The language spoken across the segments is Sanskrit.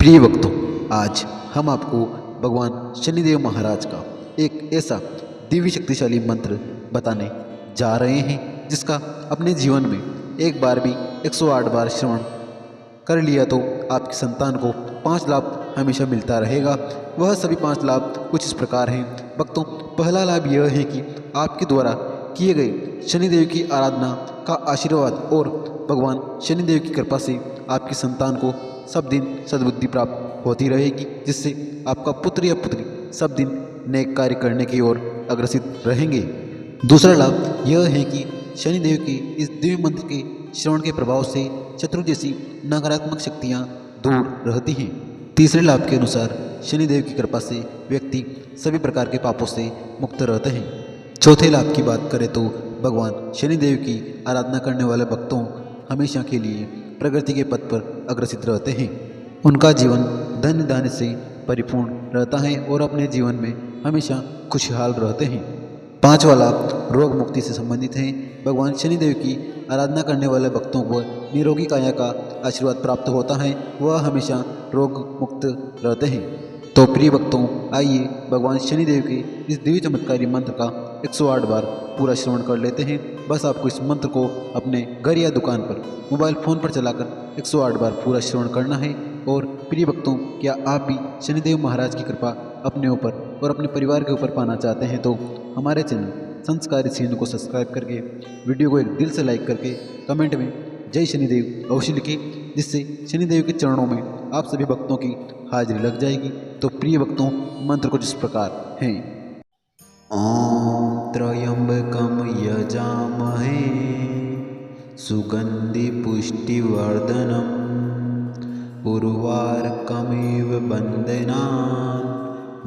प्रिय भक्तों, आज हम आपको भगवान शनिदेव महाराज का एक ऐसा दिव्य शक्तिशाली मंत्र बताने जा रहे हैं जिसका अपने जीवन में एक बार भी 108 बार श्रवण कर लिया तो आपकी संतान को 5 लाभ हमेशा मिलता रहेगा। वह सभी 5 लाभ कुछ इस प्रकार हैं। भक्तों, पहला लाभ यह है कि आपके द्वारा किए गए शनिदेव की आराधना का आशीर्वाद और भगवान शनिदेव की कृपा से आपकी संतान को सब दिन सद्बुद्धि प्राप्त होती रहेगी, जिससे आपका पुत्र या पुत्री सब दिन नेक कार्य करने की ओर अग्रसित रहेंगे। दूसरा लाभ यह है कि शनिदेव के इस दिव्य मंत्र के श्रवण के प्रभाव से शत्रु जैसी नकारात्मक शक्तियाँ दूर रहती हैं। तीसरे लाभ के अनुसार शनिदेव की कृपा से व्यक्ति सभी प्रकार के पापों से मुक्त रहते हैं। चौथे लाभ की बात करें तो भगवान शनिदेव की आराधना करने वाले भक्तों हमेशा के लिए प्रगति के पथ पर अग्रसित रहते हैं। उनका जीवन धन धान्य से परिपूर्ण रहता है और अपने जीवन में हमेशा खुशहाल रहते हैं। पांचवा लाभ रोग मुक्ति से संबंधित है। भगवान शनिदेव की आराधना करने वाले भक्तों को निरोगी काया का आशीर्वाद प्राप्त होता है। वह हमेशा रोग मुक्त रहते हैं। तो प्रिय भक्तों, आइए भगवान शनिदेव के इस दिव्य चमत्कारी मंत्र का 108 बार पूरा श्रवण कर लेते हैं। बस आपको इस मंत्र को अपने घर या दुकान पर मोबाइल फ़ोन पर चलाकर 108 बार पूरा श्रवण करना है। और प्रिय भक्तों, क्या आप भी शनिदेव महाराज की कृपा अपने ऊपर और अपने परिवार के ऊपर पाना चाहते हैं तो हमारे चैनल संस्कारी चैनल को सब्सक्राइब करके वीडियो को एक दिल से लाइक करके कमेंट में जय शनिदेव अवश्य लिखें, जिससे शनिदेव के चरणों में आप सभी भक्तों की हाजिरी लग जाएगी। तो प्रिय भक्तों, मंत्र कुछ इस प्रकार हैं। ॐ त्र्यम्बकं यजामहे सुगन्धि पुष्टिवर्धनम् उर्वारुकमिव बन्धनान्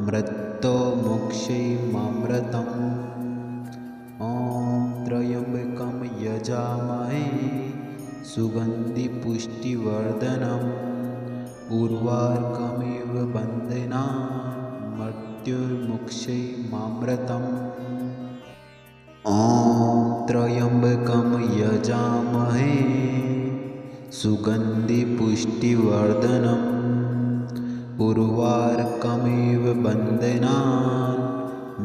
मृत्युर्मुक्षीयमामृतम्। ॐ त्र्यम्बकं यजामहे सुगन्धि पुष्टिवर्धनम् उर्वारुकमिव बन्धनान् मृत्युर्मुक्षीयमामृतम्। ॐ त्र्यम्बकं यजामहे सुगन्धि पुष्टिवर्धनम् उर्वारुकमिव बन्धनान्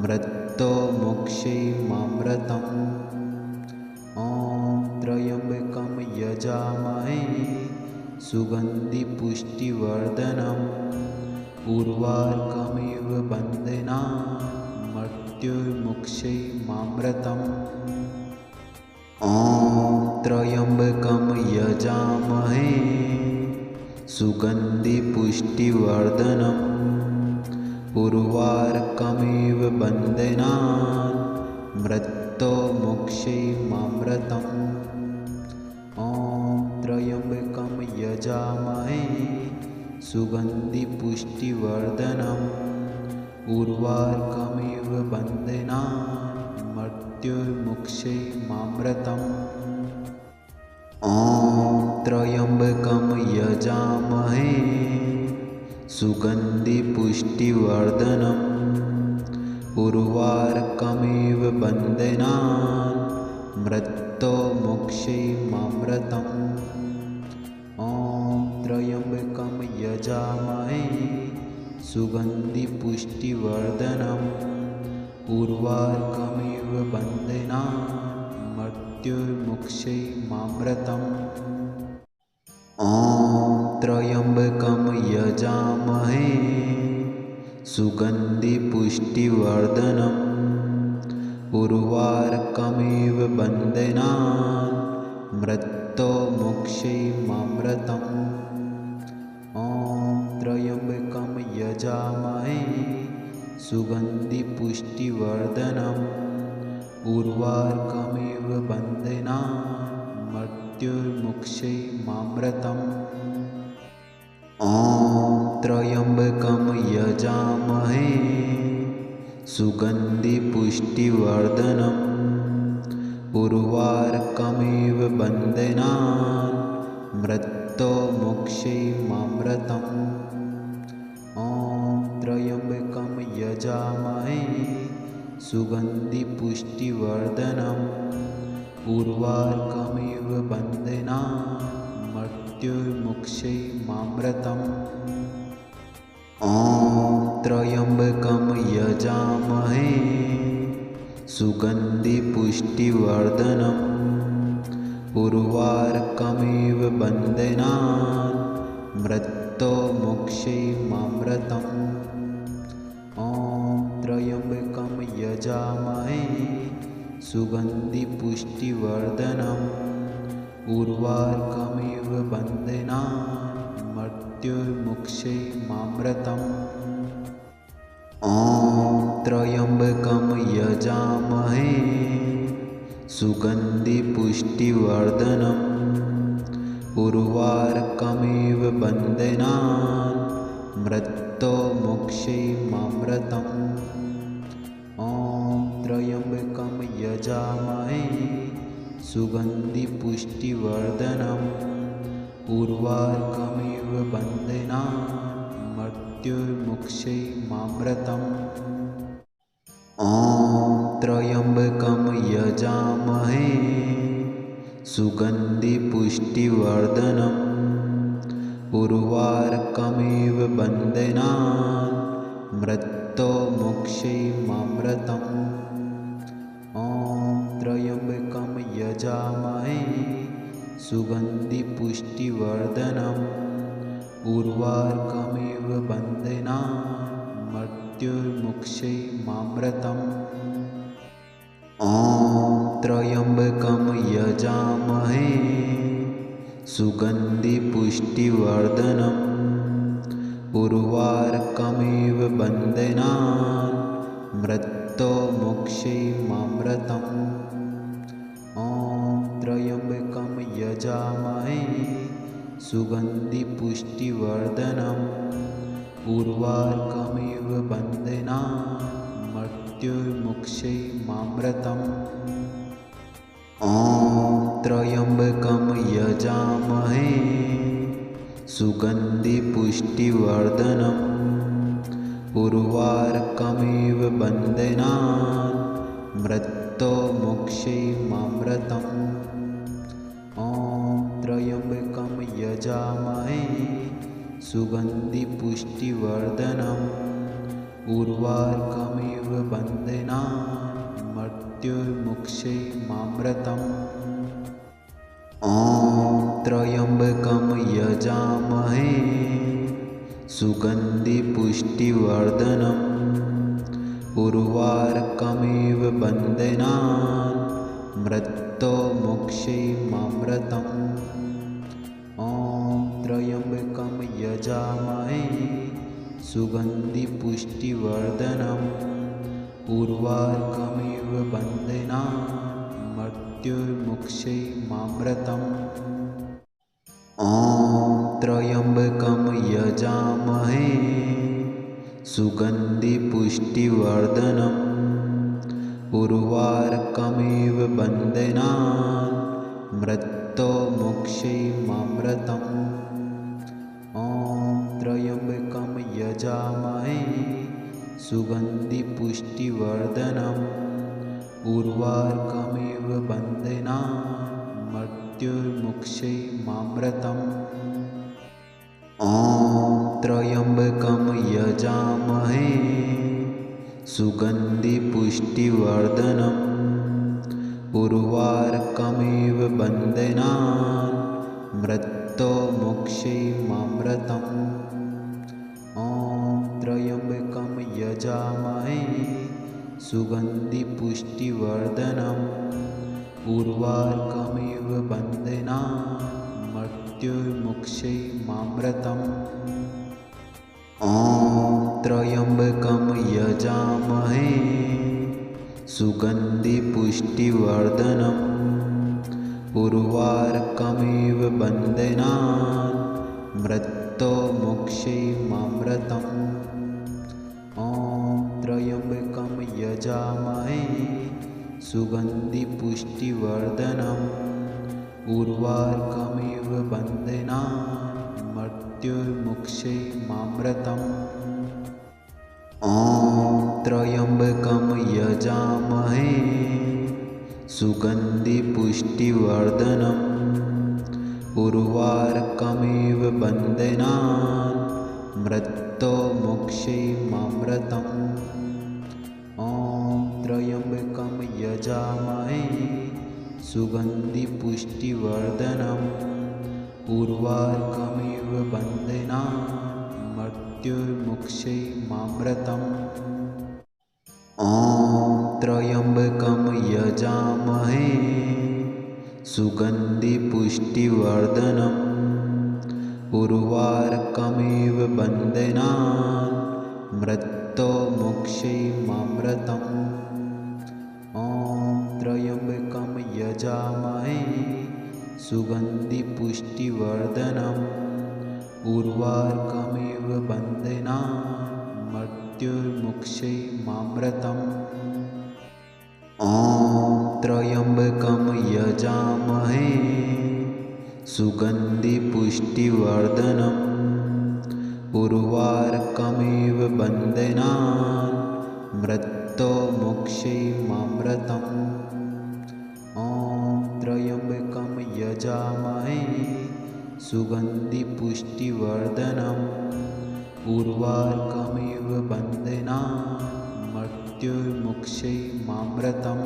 मृत्युर्मुक्षीयमामृतम्। ॐ त्र्यम्बकं यजामहे सुगन्धि पुष्टिवर्धनम् उर्वारुकमिव बन्धनान् मृत्युर्मुक्षीयमामृतम्। ॐ त्र्यम्बकं यजामहे सुगन्धि पुष्टिवर्धनम् उर्वारुकमिव बन्धनान् मृत्युर्मुक्षीयमामृतम्। ॐ त्र्यम्बकं यजामहे सुगन्धि पुष्टिवर्धनम् उर्वारुकमिव बन्धनान् मृत्युर्मुक्षीयमामृतम्। ॐ त्र्यम्बकं यजामहे सुगन्धि पुष्टिवर्धनम् उर्वारुकमिव बन्धनान् मृत्युर्मुक्षीयमामृतम्। ॐ त्र्यम्बकं यजामहे सुगन्धि पुष्टिवर्धनम् उर्वारुकमिव बन्धनान् मृत्युर्मुक्षीयमामृतम्। ॐ त्र्यम्बकं यजामहे सुगन्धि पुष्टिवर्धनम् उर्वारुकमिव बन्धनान् मृत्युर्मुक्षीयमामृतम्। ॐ त्र्यम्बकं यजामहे सुगन्धि पुष्टिवर्धनम् उर्वारुकमिव बन्धनान् मृत्युर्मुक्षीयमामृतम्। ॐ त्र्यम्बकं यजामहे सुगन्धि पुष्टिवर्धनम् उर्वारुकमिव बन्धनान् मृत्युर्मुक्षीयमामृतम्। ॐ त्र्यम्बकं यजामहे सुगन्धि पुष्टिवर्धनम् उर्वारुकमिव बन्धनान् मृत्युर्मुक्षीयमामृतम्। ॐ त्र्यम्बकं यजामहे सुगन्धिपुष्टिवर्धनम् उर्वारुकमिव बन्धनान् मृत्योर्मुक्षैमामृतम् ॐ त्र्यम्बकं यजामहे सुगन्धिपुष्टिवर्धनम् उर्वारुकमिव बन्धनान् मृत्योर्मुक्षैमामृतम् ॐ त्र्यम्बकं यजामहे सुगन्धिपुष्टिवर्धनम् उर्वारुकमिव बन्धनान् मृत्योर्मुक्षैमामृतम् ॐ त्र्यम्बकं यजामहे सुगन्धिपुष्टिवर्धनम् उर्वारुकमिव बन्धनान् मृत्योर्मुक्षैमामृतम् ॐ त्र्यम्बकं यजामहे सुगन्धिपुष्टिवर्धनम् उर्वारुकमिव बन्धनान् मृत्योर्मुक्षैमामृतम् ॐ त्र्यम्बकं यजामहे सुगन्धिपुष्टिवर्धनम् उर्वारुकमिव बन्धनान् मृत्योर्मुक्षैमामृतम् ॐ त्र्यम्बकं यजामहे सुगन्धिपुष्टिवर्धनम् उर्वारुकमिव बन्धनान् मृत्योर्मुक्षैमामृतम् ॐ त्र्यम्बकं यजामहे सुगन्धिपुष्टिवर्धनम् उर्वारुकमिव बन्धनान् मृत्योर्मुक्षैमामृतम् ॐ त्र्यम्बकं यजामहे सुगन्धिपुष्टिवर्धनम् उर्वारुकमिव बन्धनान् मृत्योर्मुक्षैमामृतम् ॐ त्र्यम्बकं यजामहे सुगन्धिपुष्टिवर्धनम् उर्वारुकमिव बन्धनान् मृत्योर्मुक्षैमामृतम् ॐ त्र्यम्बकं यजामहे सुगन्धिपुष्टिवर्धनम् उर्वारुकमिव बन्धनान् मृत्योर्मुक्षैमामृतम् ॐ त्र्यम्बकं यजामहे सुगन्धिपुष्टिवर्धनम् उर्वारुकमिव बन्धनान् मृत्योर्मुक्षैमामृतम् ॐ त्र्यम्बकं यजामहे सुगन्धिपुष्टिवर्धनम् उर्वारुकमिव बन्धनान् मृत्योर्मुक्षैमामृतम् ॐ त्र्यम्बकं यजामहे सुगन्धिपुष्टिवर्धनम् उर्वारुकमिव बन्धनान् मृत्योर्मुक्षैमामृतम् ॐ त्र्यम्बकं यजामहे सुगन्धिपुष्टिवर्धनम् उर्वारुकमिव बन्धनान् मृत्योर्मुक्षैमामृतम् ॐ त्र्यम्बकं यजामहे सुगन्धिपुष्टिवर्धनम् उर्वारुकमिव बन्धनान् मृत्योर्मुक्षैमामृतम् ॐ त्र्यम्बकं यजामहे सुगन्धिपुष्टिवर्धनम् उर्वारुकमिव बन्धनान् मृत्योर्मुक्षैमामृतम् ॐ त्र्यम्बकं यजामहे सुगन्धिपुष्टिवर्धनम् उर्वारुकमिव बन्धनान् मृत्योर्मुक्षैमामृतम् ॐ त्र्यम्बकं यजामहे सुगन्धिपुष्टिवर्धनम् उर्वारुकमिव बन्धनान् मृत्यो मोक्षैमामृतम् ॐ त्र्यम्बकं यजामहे सुगन्धिपुष्टिवर्धनम् उर्वारुकमिव बन्धनान् मृत्युर्मुक्षैमामृतम् ॐ त्र्यम्बकं यजामहे सुगन्धिपुष्टिवर्धनम् उर्वारुकमिव बन्धनान् मृत्योर्मुक्षैमामृतम् ॐ त्र्यम्बकं यजामहे सुगन्धिपुष्टिवर्धनम् उर्वारुकमिव बन्धनान् मृत्युर्मुक्षैमामृतम् ॐ त्र्यम्बकं यजामहे सुगन्धिपुष्टिवर्धनम् उर्वारुकमिव बन्धनान् मृत्योर्मुक्षैमामृतम् ॐ त्र्यम्बकं यजामहे सुगन्धिपुष्टिवर्धनम् उर्वारुकमिव बन्धनान् मृत्युर्मुक्षैमामृतम्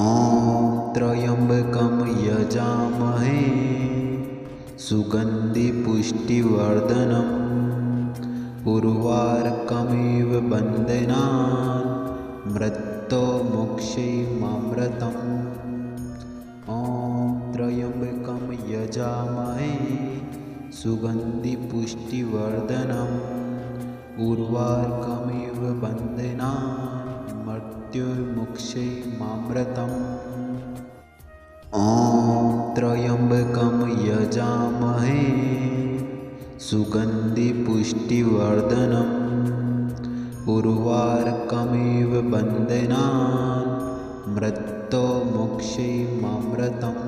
ॐ त्र्यम्बकं यजामहे सुगन्धिपुष्टिवर्धनम् उर्वारुकमिव बन्धनान् मृत्योर्मुक्षैमामृतम् ॐ त्र्यम्बकं यजामहे सुगन्धिपुष्टिवर्धनम् उर्वारुकमिव बन्धनान् मृत्युर्मुक्षैमामृतम् ॐ त्र्यम्बकं यजामहे सुगन्धिपुष्टिवर्धनम् उर्वारुकमिव बन्धनान् मृत्योर्मुक्षैमामृतम्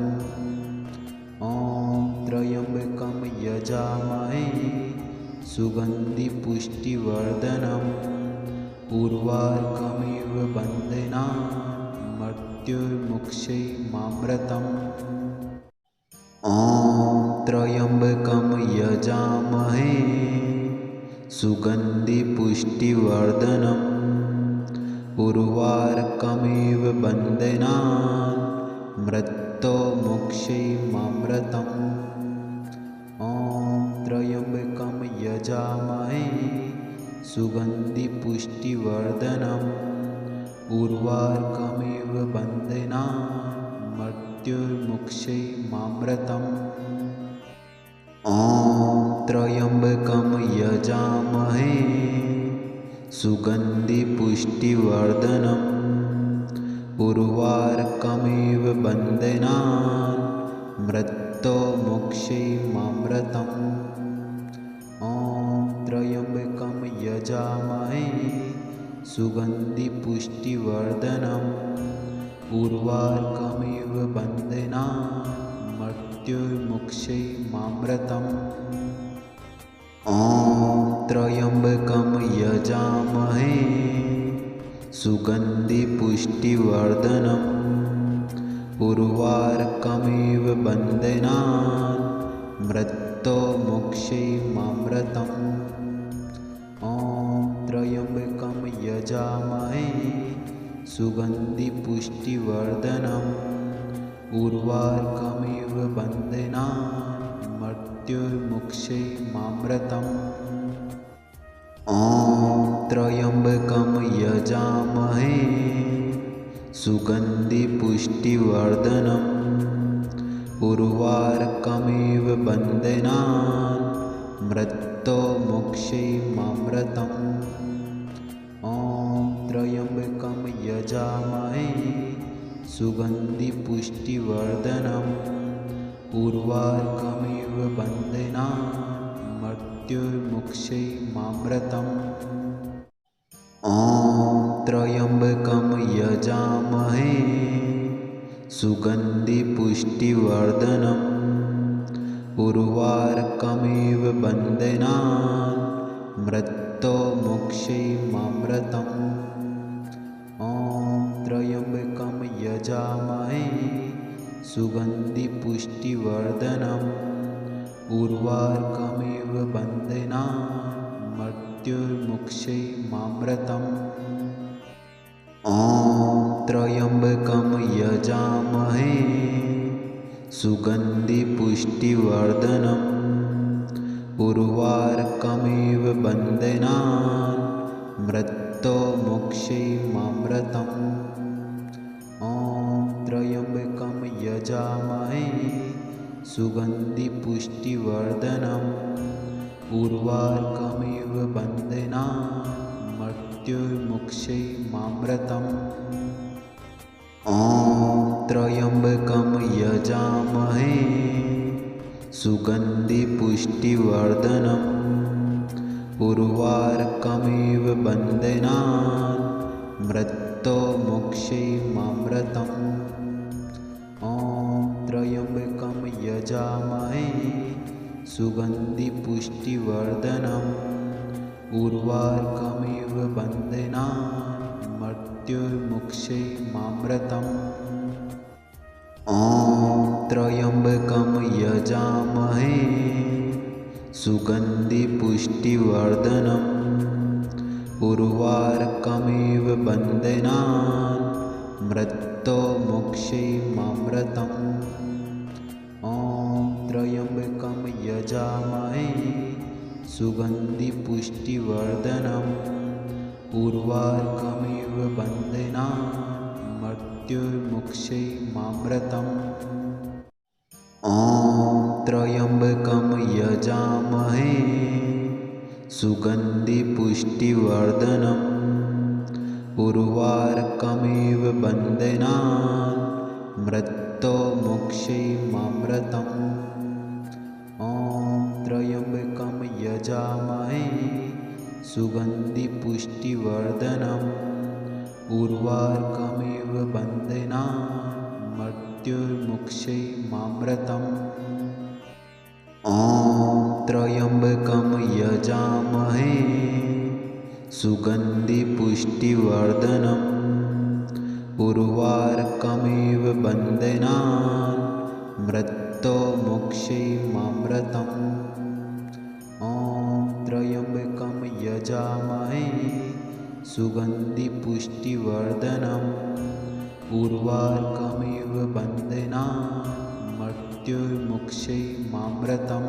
ॐ त्र्यम्बकं यजामहे सुगन्धिपुष्टिवर्धनम् उर्वारुकमिव बन्धनान् मृत्युर्मुक्षैमामृतम् ॐ त्र्यम्बकं यजामहे सुगन्धिपुष्टिवर्धनम् उर्वारुकमिव बन्धनान् मृत्योर्मुक्षैमामृतम् ॐ त्र्यम्बकं यजामहे सुगन्धिपुष्टिवर्धनम् उर्वारुकमिव बन्धनान् मृत्युर्मुक्षैमामृतम् ॐ त्र्यम्बकं यजामहे सुगन्धिपुष्टिवर्धनम् उर्वारुकमिव बन्धनान् मृत्योर्मुक्षैमामृतम् ॐ त्र्यम्बकं यजामहे सुगन्धिपुष्टिवर्धनम् उर्वारुकमिव बन्धनान् मृत्युर्मुक्षैमामृतम् ॐ त्र्यम्बकं यजामहे सुगन्धिपुष्टिवर्धनम् उर्वारुकमिव बन्धनान् मृत्योर्मुक्षैमामृतम् ॐ त्र्यम्बकं यजामहे सुगन्धिपुष्टिवर्धनम् उर्वारुकमिव बन्धनान् मृत्युर्मुक्षैमामृतम् ॐ त्र्यम्बकं यजामहे सुगन्धिपुष्टिवर्धनम् उर्वारुकमिव बन्धनान् मृत्योर्मुक्षैमामृतम् ॐ त्र्यम्बकं यजामहे सुगन्धिपुष्टिवर्धनम् उर्वारुकमिव बन्धनान् मृत्युर्मुक्षैमामृतम् ॐ त्र्यम्बकं यजामहे सुगन्धिपुष्टिवर्धनम् उर्वारुकमिव बन्धनान् मृत्योर्मुक्षैमामृतम् ॐ त्र्यम्बकं यजामहे सुगन्धिपुष्टिवर्धनम् उर्वारुकमिव बन्धनान् मृत्युर्मुक्षैमामृतम् ॐ त्र्यम्बकं यजामहे सुगन्धिपुष्टिवर्धनम् उर्वारुकमिव बन्धनान् मृत्युर्मुक्षैमामृतम् ॐ त्र्यम्बकं यजामहे सुगन्धिपुष्टिवर्धनम् उर्वारुकमिव बन्धनान् मृत्युर्मुक्षैमामृतम् ॐ त्र्यम्बकं यजामहे सुगन्धिपुष्टिवर्धनम् उर्वारुकमिव बन्धनान् मृत्युर्मुक्षैमामृतम् ॐ त्र्यम्बकं यजामहे सुगन्धिपुष्टिवर्धनम् उर्वारुकमिव बन्धनान् मृत्युर्मुक्षैमामृतम् ॐ त्र्यम्बकं यजामहे सुगन्धिपुष्टिवर्धनम् उर्वारुकमिव बन्धनान् मृत्युर्मुक्षैमामृतम् ॐ त्र्यम्बकं यजामहे सुगन्धिपुष्टिवर्धनम् उर्वारुकमिव बन्धनान् मृत्युर्मुक्षैमामृतम् ॐ त्र्यम्बकं यजामहे सुगन्धिपुष्टिवर्धनम् उर्वारुकमिव बन्धनान् मृत्युर्मुक्षैमामृतम् ॐ त्र्यम्बकं यजामहे सुगन्धिपुष्टिवर्धनम् उर्वारुकमिव बन्धनान् मृत्युर्मुक्षैमामृतम् ॐ त्र्यम्बकं यजामहे सुगन्धिपुष्टिवर्धनम् उर्वारुकमिव बन्धनान् मृत्युर्मुक्षैमामृतम् ॐ त्र्यम्बकं यजामहे सुगन्धिपुष्टिवर्धनम् उर्वारुकमिव बन्धनान् मृत्युर्मुक्षैमामृतम्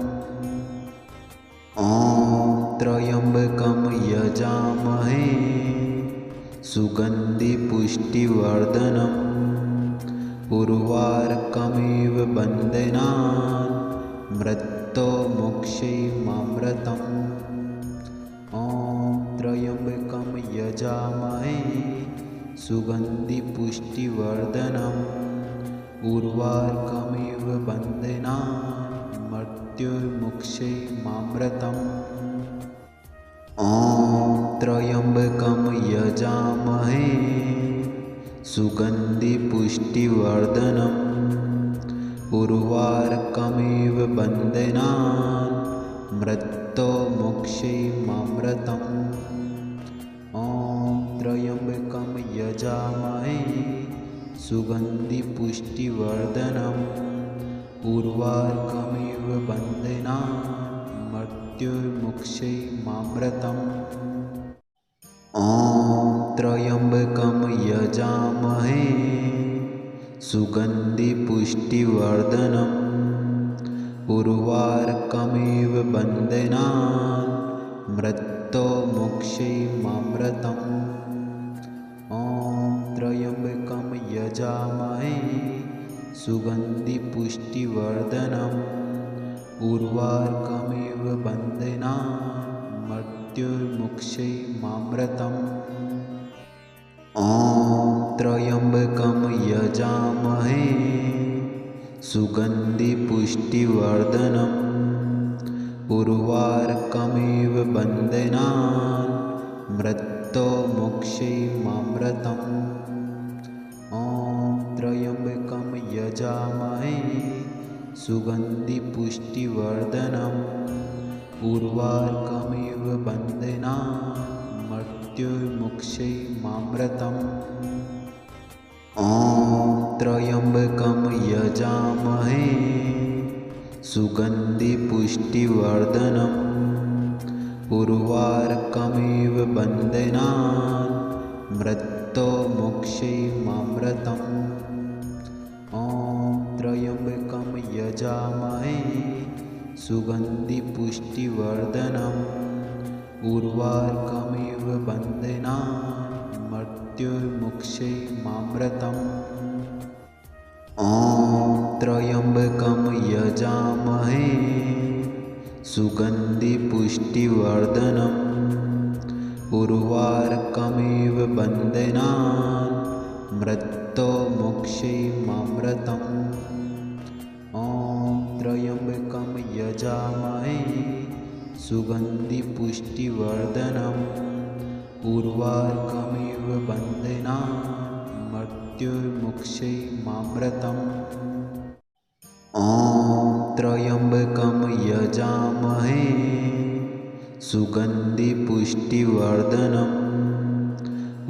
ॐ त्र्यम्बकं यजामहे सुगन्धिपुष्टिवर्धनम् उर्वारुकमिव बन्धनान् मृत्युर्मुक्षैमामृतम् ॐ त्र्यम्बकं यजामहे सुगन्धिपुष्टिवर्धनम् उर्वारुकमिव बन्धनान् मृत्युर्मुक्षैमामृतम् ॐ त्र्यम्बकं यजामहे सुगन्धिपुष्टिवर्धनम् उर्वारुकमिव बन्धनान् मृत्युर्मुक्षैमामृतम् ॐ त्र्यम्बकं यजामहे सुगन्धिपुष्टिवर्धनम् उर्वारुकमिव बन्धनान् मृत्युर्मुक्षैमामृतम् ॐ त्र्यम्बकं यजामहे सुगन्धिपुष्टिवर्धनम् उर्वारुकमिव बन्धनान् मृत्युर्मुक्षैमामृतम् ॐ त्र्यम्बकं यजामहे सुगन्धिपुष्टिवर्धनम् उर्वारुकमिव बन्धनान् मृत्युर्मुक्षैमामृतम् ॐ त्र्यम्बकं यजामहे सुगन्धिपुष्टिवर्धनम् उर्वारुकमिव बन्धनान् मृत्युर्मुक्षैमामृतम् ॐ त्र्यम्बकं यजामहे सुगन्धिपुष्टिवर्धनम् उर्वारुकमिव बन्धनान् मृत्युर्मुक्षैमामृतम् ॐ त्र्यम्बकं यजामहे सुगन्धिपुष्टिवर्धनम् उर्वारुकमिव बन्धनान् मृत्योर्मुक्षैर्मामृतम् ॐ त्र्यम्बकं यजामहे सुगन्धिपुष्टिवर्धनम् उर्वारुकमिव बन्धनान् मृत्योर्मुक्षैर्मामृतम् ॐ त्र्यम्बकं यजामहे सुगन्धिपुष्टिवर्धनम् उर्वारुकमिव बन्धनान् मृत्योर्मुक्षैर्मामृतम् ॐ त्र्यम्बकं यजामहे सुगन्धिपुष्टिवर्धनम् उर्वारुकमिव बन्धनान् मृत्योर्मुक्षैर्मामृतम् ॐ त्र्यम्बकं यजामहे सुगन्धिपुष्टिवर्धनम्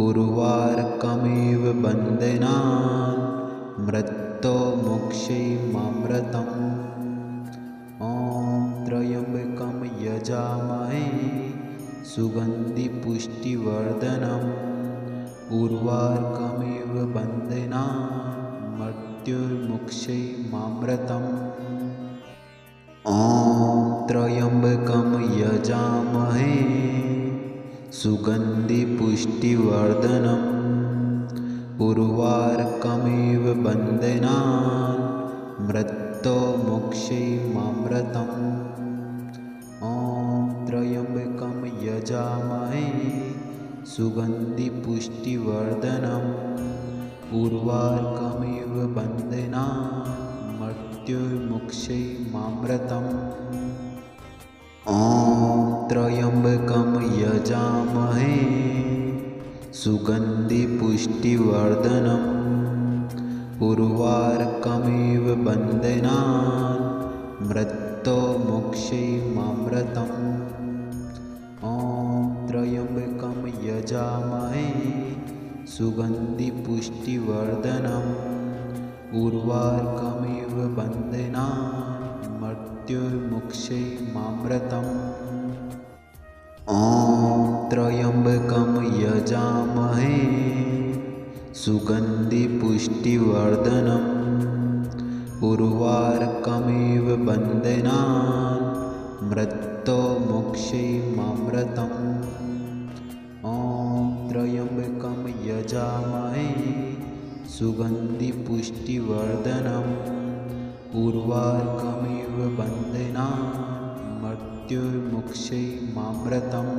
उर्वारुकमिव बन्धनान् मृत्योर्मुक्षैर्मामृतम् ॐ त्र्यम्बकं यजामहे सुगन्धिपुष्टिवर्धनम् उर्वारुकमिव बन्धनान् मृत्योर्मुक्षैर्मामृतम् ॐ त्र्यम्बकं यजामहे सुगन्धिपुष्टिवर्धनम् उर्वारुकमिव बन्धनान् मृत्योर्मुक्षैर्मामृतम् ॐ त्र्यम्बकं यजामहे सुगन्धिपुष्टिवर्धनम् उर्वारुकमिव बन्धनान् मृत्योर्मुक्षैर्मामृतम् ॐ त्र्यम्बकं यजामहे सुगन्धिपुष्टिवर्धनम् उर्वारुकमिव बन्धनान् मृत्योर्मुक्षैर्मामृतम् ॐ त्र्यम्बकं यजामहे सुगन्धिपुष्टिवर्धनम् उर्वारुकमिव बन्धनान् मृत्योर्मुक्षैर्मामृतम् ॐ त्र्यम्बकं यजामहे सुगन्धिपुष्टिवर्धनम् उर्वारुकमिव बन्धनान् मृत्योर्मुक्षैर्मामृतम् ॐ त्र्यम्बकं यजामहे सुगन्धिपुष्टिवर्धनम् उर्वारुकमिव बन्धनान् मृत्योर्मुक्षैर्मामृतम्